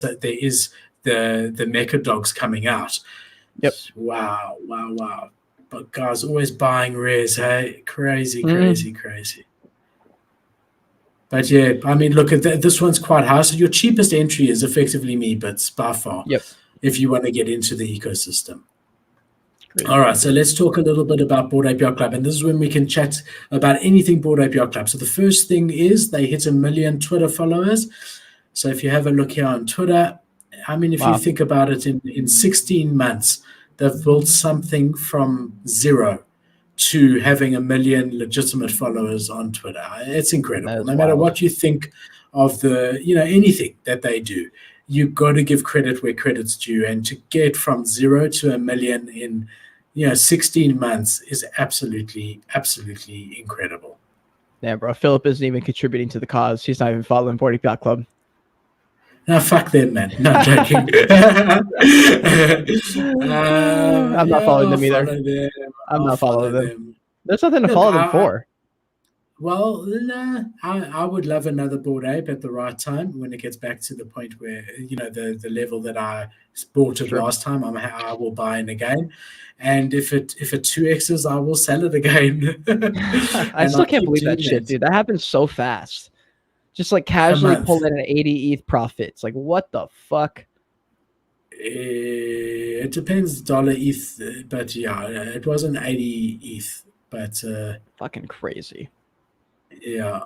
there is the mecha dogs coming out. Yep. Wow. But guys, always buying rares, hey? Crazy. But yeah, I mean, look at this one's quite high. So your cheapest entry is effectively Meebits by far. Yep. If you want to get into the ecosystem. Great. All right, so let's talk a little bit about Bored Ape Yacht Club, and this is when we can chat about anything Bored Ape Yacht Club. So the first thing is they hit 1 million Twitter followers. So if you have a look here on Twitter, I mean, if you think about it, in 16 months, they've built something from zero to having 1 million legitimate followers on Twitter. It's incredible. No matter what you think of anything that they do, you've got to give credit where credit's due. And to get from 0 to 1 million in 16 months is absolutely incredible. Yeah, bro. Philip isn't even contributing to the cause. He's not even following Bored Ape Yacht Club. No, fuck them, man. No, I'm joking. I'm not following them either. I'm not following them. There's nothing to follow them for. Well, I would love another Bored Ape at the right time when it gets back to the point where, the level that I bought it last time, I will buy in again. And if it 2x's, I will sell it again. I still can't believe that shit, dude. That happens so fast. Just like casually pull in an 80 ETH profit. It's like, what the fuck? It depends, dollar ETH, but yeah, it wasn't 80 ETH, but fucking crazy. Yeah.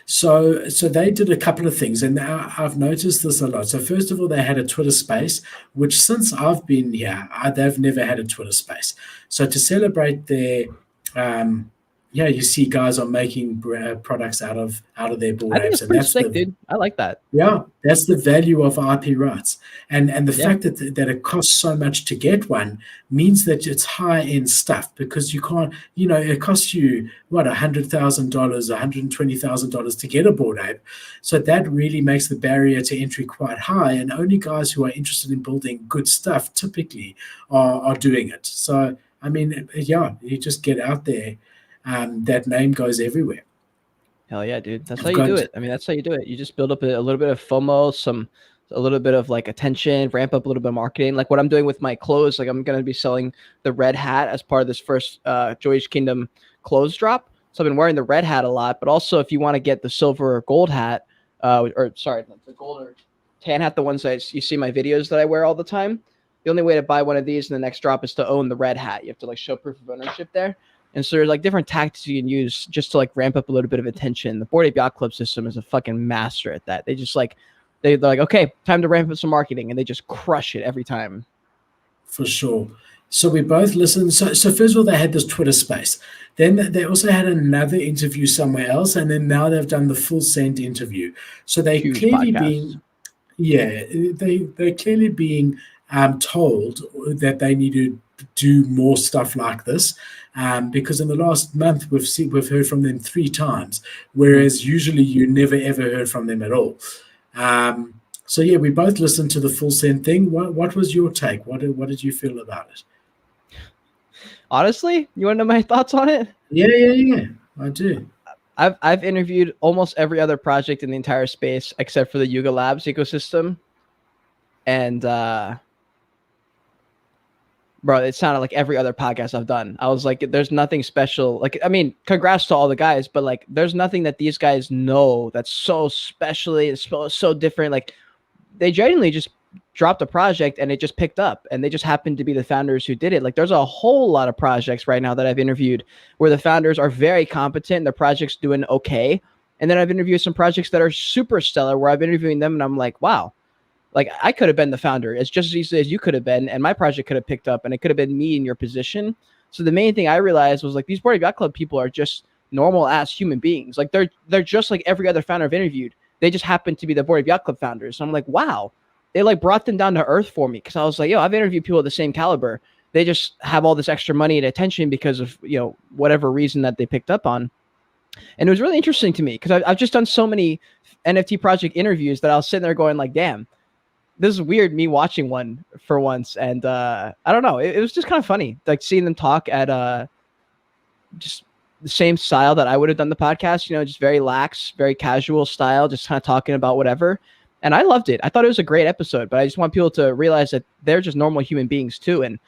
So they did a couple of things, and I've noticed this a lot. So first of all, they had a Twitter space, which since I've been here, they've never had a Twitter space. So to celebrate their you see guys are making products out of their Bored Apes, and that's sick, dude. I like that. Yeah, that's the value of IP rights, and the fact that it costs so much to get one means that it's high end stuff, because you can't, it costs you $100,000, $120,000 to get a Bored Ape, so that really makes the barrier to entry quite high, and only guys who are interested in building good stuff typically are doing it. So I mean, you just get out there. That name goes everywhere. Hell yeah, dude. That's how you do it. I mean, that's how you do it. You just build up a little bit of FOMO, a little bit of like attention, ramp up a little bit of marketing. Like what I'm doing with my clothes, like I'm going to be selling the red hat as part of this first Joy's Kingdom clothes drop. So I've been wearing the red hat a lot, but also if you want to get the silver or gold hat, the gold or tan hat, the ones that you see my videos that I wear all the time, the only way to buy one of these in the next drop is to own the red hat. You have to like show proof of ownership there. And so there's like different tactics you can use just to like ramp up a little bit of attention. The Bored Ape Yacht Club system is a fucking master at that. They just they're like, okay, time to ramp up some marketing, and they just crush it every time. For sure. So we both listened. So first of all, they had this Twitter space. Then they also had another interview somewhere else, and then now they've done the Full Send interview. So they clearly they're clearly being told that they need to do more stuff like this. Because in the last month we've heard from them 3 times, whereas usually you never ever heard from them at all. So yeah, we both listened to the Full Send thing. What was your take? What did you feel about it? Honestly, you want to know my thoughts on it? Yeah, I do. I've interviewed almost every other project in the entire space except for the Yuga Labs ecosystem, and bro, it sounded like every other podcast I've done. I was like, there's nothing special. Like, I mean, congrats to all the guys, but like, there's nothing that these guys know that's so specially, it's so different. Like, they genuinely just dropped a project and it just picked up, and they just happened to be the founders who did it. Like, there's a whole lot of projects right now that I've interviewed where the founders are very competent, the project's doing okay. And then I've interviewed some projects that are super stellar where I've been interviewing them and I'm like, wow. Like, I could have been the founder. It's just as easy as you could have been, and my project could have picked up, and it could have been me in your position. So the main thing I realized was, like, these Bored Ape Yacht Club people are just normal-ass human beings. Like, they're just like every other founder I've interviewed. They just happen to be the Bored Ape Yacht Club founders. So I'm like, wow. They, like, brought them down to earth for me, because I was like, yo, I've interviewed people of the same caliber. They just have all this extra money and attention because of, whatever reason that they picked up on. And it was really interesting to me, because I've just done so many NFT project interviews that I was sitting there going, like, damn, this is weird, me watching one for once. And I don't know, it was just kind of funny, like seeing them talk at just the same style that I would have done the podcast, just very lax, very casual style, just kind of talking about whatever. and I loved it. I thought it was a great episode, but I just want people to realize that they're just normal human beings too, and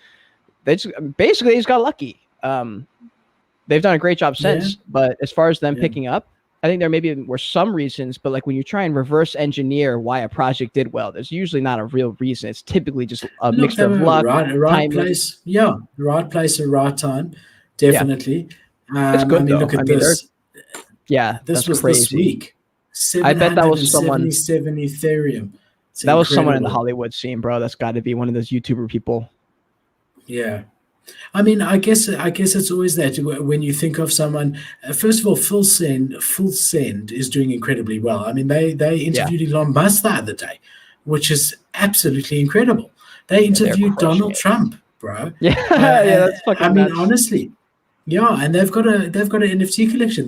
they just got lucky. They've done a great job since, but as far as them picking up, I think there maybe were some reasons, but like when you try and reverse engineer why a project did well, there's usually not a real reason. It's typically just a mixture of luck, right place, right place at right time, definitely. It's good though. Look at this. This was crazy. This week. I bet that was someone. Ethereum. That was someone in the Hollywood scene, bro. That's got to be one of those YouTuber people. Yeah. I mean, I guess it's always that when you think of someone. First of all, Full Send is doing incredibly well. I mean, they interviewed Elon Musk the other day, which is absolutely incredible. They interviewed Donald Trump, bro. That's fucking nuts. Honestly, and they've got an NFT collection.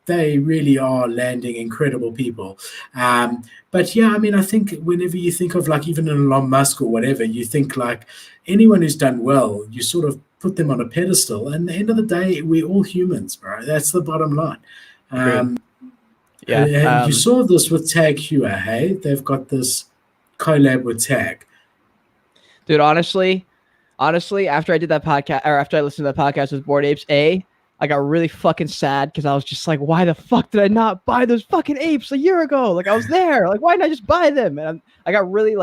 They really are landing incredible people. But I think whenever you think of like even an Elon Musk or whatever, you think like anyone who's done well, you sort of put them on a pedestal. And at the end of the day, we're all humans, bro. That's the bottom line. You saw this with Tag Heuer, hey? They've got this collab with Tag. Dude, honestly, after I did that podcast, or after I listened to that podcast with Bored Apes, I got really fucking sad because I was just like, why the fuck did I not buy those fucking apes a year ago? Like, I was there. Like, why didn't I just buy them? And I got really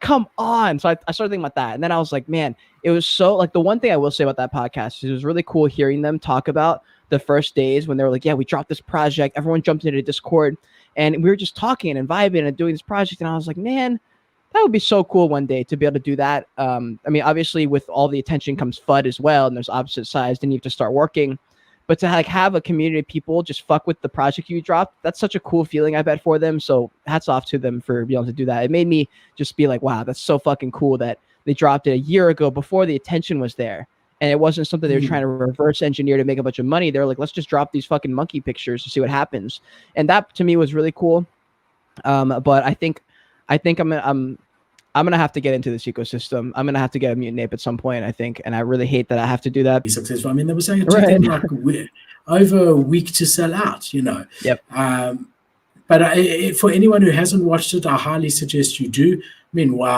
come on. So I started thinking about that. And then I was like, man, it was so like the one thing I will say about that podcast is it was really cool hearing them talk about the first days when they were like, yeah, we dropped this project. Everyone jumped into Discord and we were just talking and vibing and doing this project. And I was like, man, that would be so cool one day to be able to do that. Obviously with all the attention comes FUD as well. And there's opposite sides. Then you have to start working. But to like have a community of people just fuck with the project you dropped, that's such a cool feeling, I bet, for them. So hats off to them for being able to do that. It made me just be like, wow, that's so fucking cool that they dropped it a year ago before the attention was there. And it wasn't something they were trying to reverse engineer to make a bunch of money. They were like, let's just drop these fucking monkey pictures to see what happens. And that to me was really cool. But I think I'm going to have to get into this ecosystem. I'm going to have to get a mutant ape at some point, I think. And I really hate that I have to do that. Successful. I mean, they were saying it took them like over a week to sell out, Yep. But for anyone who hasn't watched it, I highly suggest you do. I mean, wow.